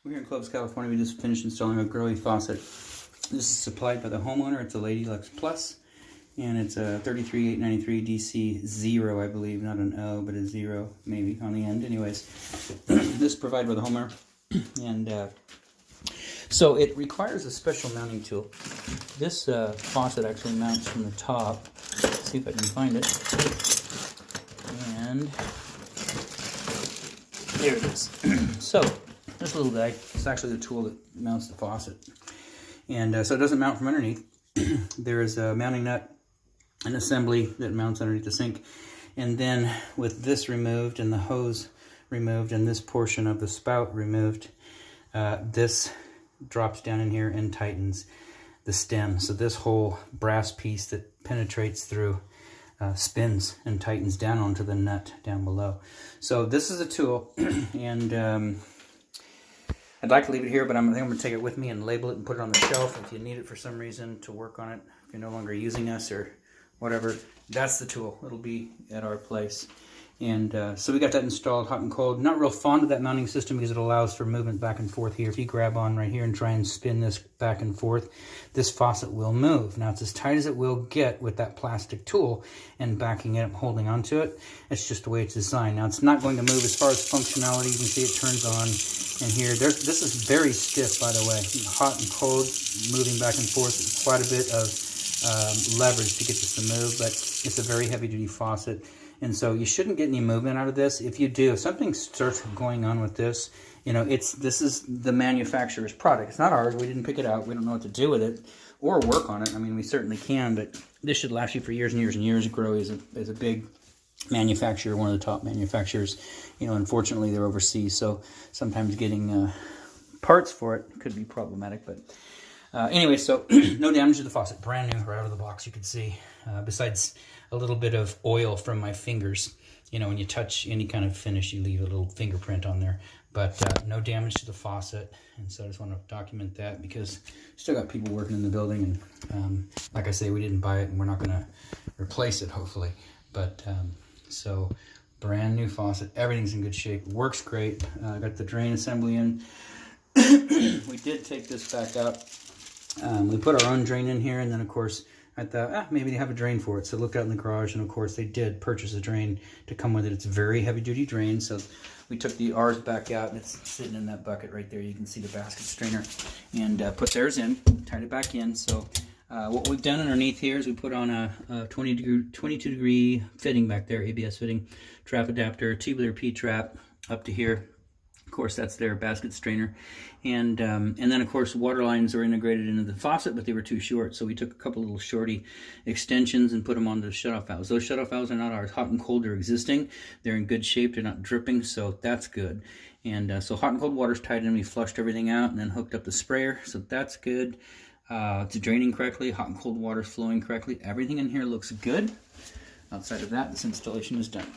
We're here in Clovis, California. We just finished installing a girly faucet. This is supplied by the homeowner. It's a Lady Lux Plus, and it's a 33893 DC 0, I believe. Not an O, but a 0 maybe on the end. Anyways, this is provided by the homeowner, and so it requires a special mounting tool. This faucet actually mounts from the top. Let's see if I can find it. And there it is. So this little guy is actually the tool that mounts the faucet. And so it doesn't mount from underneath. There is a mounting nut, an assembly that mounts underneath the sink. And then with this removed and the hose removed and this portion of the spout removed, this drops down in here and tightens the stem. So this whole brass piece that penetrates through spins and tightens down onto the nut down below. So this is a tool, and I'd like to leave it here, but I think I'm going to take it with me and label it and put it on the shelf if you need it for some reason to work on it. If you're no longer using us or whatever, that's the tool. It'll be at our place. And so we got that installed hot and cold. Not real fond of that mounting system because it allows for movement back and forth here. If you grab on right here and try and spin this back and forth, this faucet will move. Now it's as tight as it will get with that plastic tool and backing it up, holding onto it. It's just the way it's designed. Now it's not going to move as far as functionality. You can see it turns on. And here, this is very stiff, by the way. Hot and cold, moving back and forth. It's quite a bit of leverage to get this to move, but it's a very heavy-duty faucet. And so you shouldn't get any movement out of this. If you do, if something starts going on with this, you know, this is the manufacturer's product. It's not ours. We didn't pick it out. We don't know what to do with it or work on it. I mean, we certainly can, but this should last you for years and years and years. Growy is a big manufacturer, one of the top manufacturers. You know, unfortunately, they're overseas, so sometimes getting parts for it could be problematic. But anyway, so no damage to the faucet. Brand new, right out of the box, you can see. Besides a little bit of oil from my fingers. You know, when you touch any kind of finish, you leave a little fingerprint on there. But no damage to the faucet. And so I just want to document that because still got people working in the building. And like I say, we didn't buy it and we're not going to replace it, hopefully. But so brand new faucet. Everything's in good shape. Works great. Got the drain assembly in. We did take this back out. We put our own drain in here, and then of course I thought maybe they have a drain for it, so I looked out in the garage, and of course they did purchase a drain to come with it. It's a very heavy duty drain, so we took ours back out, and it's sitting in that bucket right there. You can see the basket strainer, and put theirs in, tied it back in. So what we've done underneath here is we put on a 22 degree fitting back there, ABS fitting, trap adapter, tubular P-trap up to here. Of course, that's their basket strainer. And then, of course, water lines are integrated into the faucet, but they were too short. So we took a couple little shorty extensions and put them onto the shutoff valves. Those shutoff valves are not ours. Hot and cold are existing. They're in good shape. They're not dripping, so that's good. And so hot and cold water's tied in. We flushed everything out and then hooked up the sprayer, so that's good. It's draining correctly. Hot and cold water's flowing correctly. Everything in here looks good. Outside of that, this installation is done.